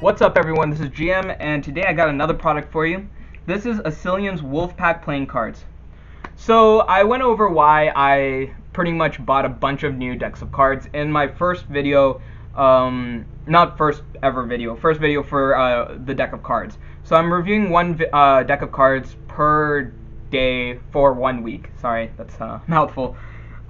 What's up everyone, this is GM, and today I got another product for you. This is Acelion's Wolfpack playing cards. So I went over why I pretty much bought a bunch of new decks of cards in my first video, not first ever video, first video for the deck of cards. So I'm reviewing one deck of cards per day for 1 week. Sorry, that's a mouthful.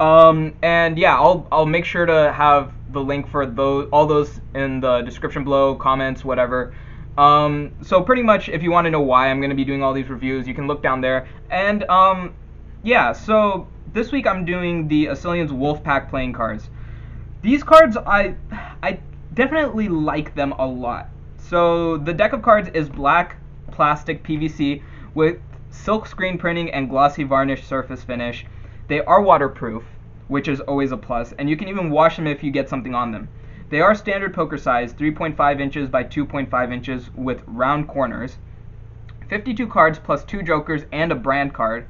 And yeah, I'll make sure to have the link for all those in the description below, comments, whatever. So pretty much, if you want to know why I'm going to be doing all these reviews, you can look down there. And yeah, so this week I'm doing the Acelion's Wolfpack playing cards. These cards, I definitely like them a lot. So the deck of cards is black plastic PVC with silk screen printing and glossy varnish surface finish. They are waterproof, which is always a plus, and you can even wash them if you get something on them. They are standard poker size, 3.5 inches by 2.5 inches with round corners. 52 cards plus 2 jokers and a brand card.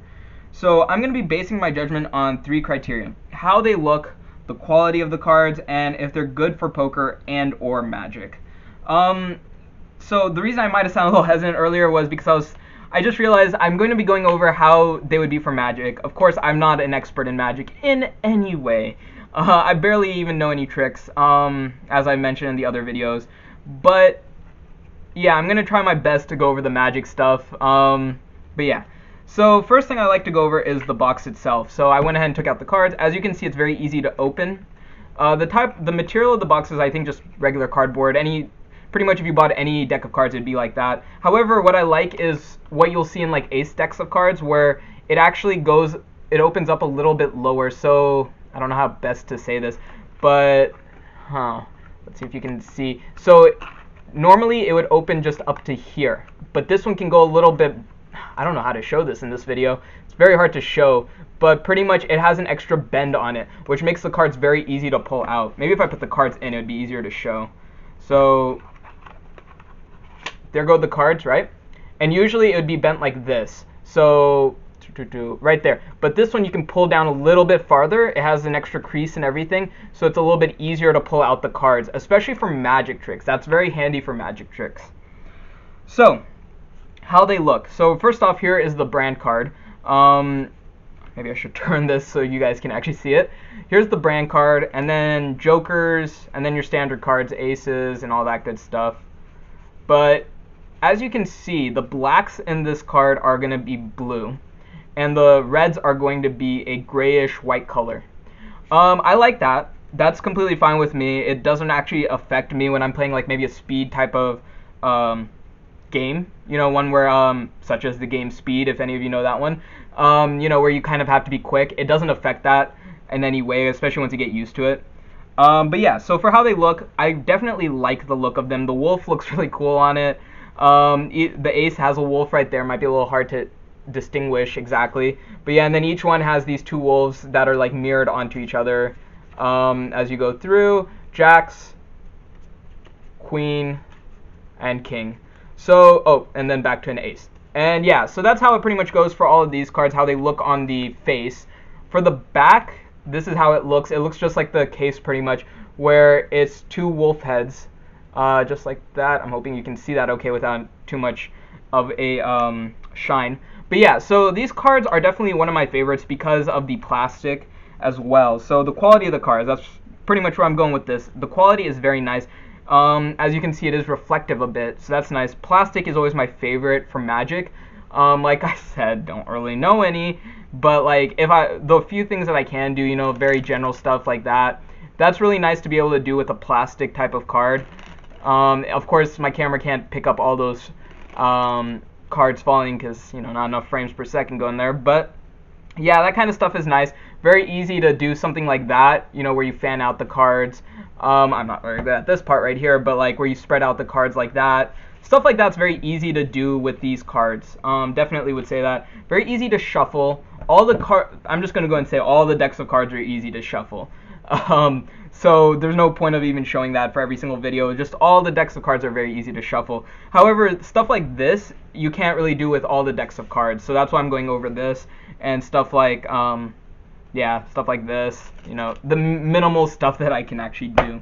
So I'm going to be basing my judgment on 3 criteria: how they look, the quality of the cards, and if they're good for poker and or Magic. So the reason I might have sounded a little hesitant earlier was because I just realized I'm going to be going over how they would be for Magic. Of course, I'm not an expert in Magic in any way. I barely even know any tricks, as I mentioned in the other videos. But yeah, I'm going to try my best to go over the Magic stuff. But yeah. So first thing I like to go over is the box itself. So I went ahead and took out the cards. As you can see, it's very easy to open. The material of the box is, I think, just regular cardboard. Pretty much if you bought any deck of cards, it'd be like that. However, what I like is what you'll see in like ace decks of cards, where it actually it opens up a little bit lower. So I don't know how best to say this, but let's see if you can see. So normally it would open just up to here, but this one can go a little bit, I don't know how to show this in this video. It's very hard to show, but pretty much it has an extra bend on it, which makes the cards very easy to pull out. Maybe if I put the cards in, it would be easier to show. So there go the cards, right? And usually it would be bent like this. So right there. But this one you can pull down a little bit farther. It has an extra crease and everything, so it's a little bit easier to pull out the cards, especially for Magic tricks. That's very handy for Magic tricks. So how they look. So first off, here is the brand card. Maybe I should turn this so you guys can actually see it. Here's the brand card, and then jokers, and then your standard cards, aces, and all that good stuff. But as you can see, the blacks in this card are going to be blue, and the reds are going to be a grayish white color. I like that. That's completely fine with me. It doesn't actually affect me when I'm playing like maybe a speed type of game. You know, one where, such as the game Speed, if any of you know that one. You know, where you kind of have to be quick. It doesn't affect that in any way, especially once you get used to it. But yeah, so for how they look, I definitely like the look of them. The wolf looks really cool on it. The ace has a wolf right there. Might be a little hard to distinguish exactly, but yeah, and then each one has these 2 wolves that are like mirrored onto each other as you go through. Jacks, queen, and king. So and then back to an ace. And yeah, so that's how it pretty much goes for all of these cards, how they look on the face. For the back, this is how it looks. It looks just like the case pretty much, where it's 2 wolf heads, just like that. I'm hoping you can see that okay without too much of a shine. But yeah, so these cards are definitely one of my favorites because of the plastic as well. So the quality of the cards, that's pretty much where I'm going with this. The quality is very nice. As you can see, it is reflective a bit, so that's nice. Plastic is always my favorite for Magic. Like I said, don't really know any, but like the few things that I can do, you know, very general stuff like that, that's really nice to be able to do with a plastic type of card. Of course, my camera can't pick up all those cards falling because, you know, not enough frames per second going there. But yeah, that kind of stuff is nice. Very easy to do something like that, you know, where you fan out the cards. I'm not very good at this part right here, but like where you spread out the cards like that. Stuff like that's very easy to do with these cards. Definitely would say that. Very easy to shuffle. I'm just going to go and say all the decks of cards are easy to shuffle. So there's no point of even showing that for every single video. Just all the decks of cards are very easy to shuffle. However, stuff like this, you can't really do with all the decks of cards. So that's why I'm going over this. And stuff like, yeah, stuff like this. You know, the minimal stuff that I can actually do.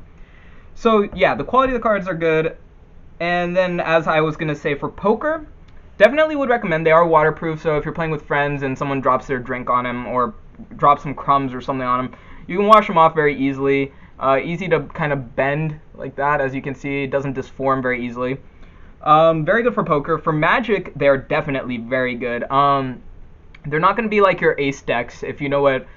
So yeah, the quality of the cards are good. And then, as I was going to say, for poker, definitely would recommend. They are waterproof, so if you're playing with friends and someone drops their drink on them or drops some crumbs or something on them, you can wash them off very easily. Easy to kind of bend like that, as you can see. It doesn't disform very easily. Very good for poker. For Magic, they're definitely very good. They're not going to be like your Ace decks. If you know what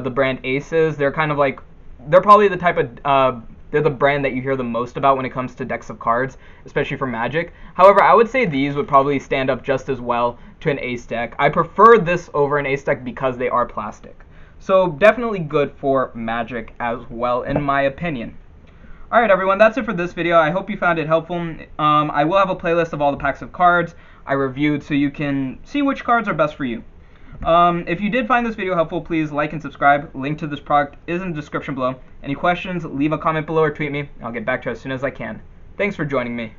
the brand Ace is, they're kind of like, they're probably the type of, they're the brand that you hear the most about when it comes to decks of cards, especially for Magic. However, I would say these would probably stand up just as well to an Ace deck. I prefer this over an Ace deck because they are plastic. So definitely good for Magic as well, in my opinion. Alright everyone, that's it for this video. I hope you found it helpful. I will have a playlist of all the packs of cards I reviewed so you can see which cards are best for you. If you did find this video helpful, please like and subscribe. Link to this product is in the description below. Any questions, leave a comment below or tweet me. I'll get back to you as soon as I can. Thanks for joining me.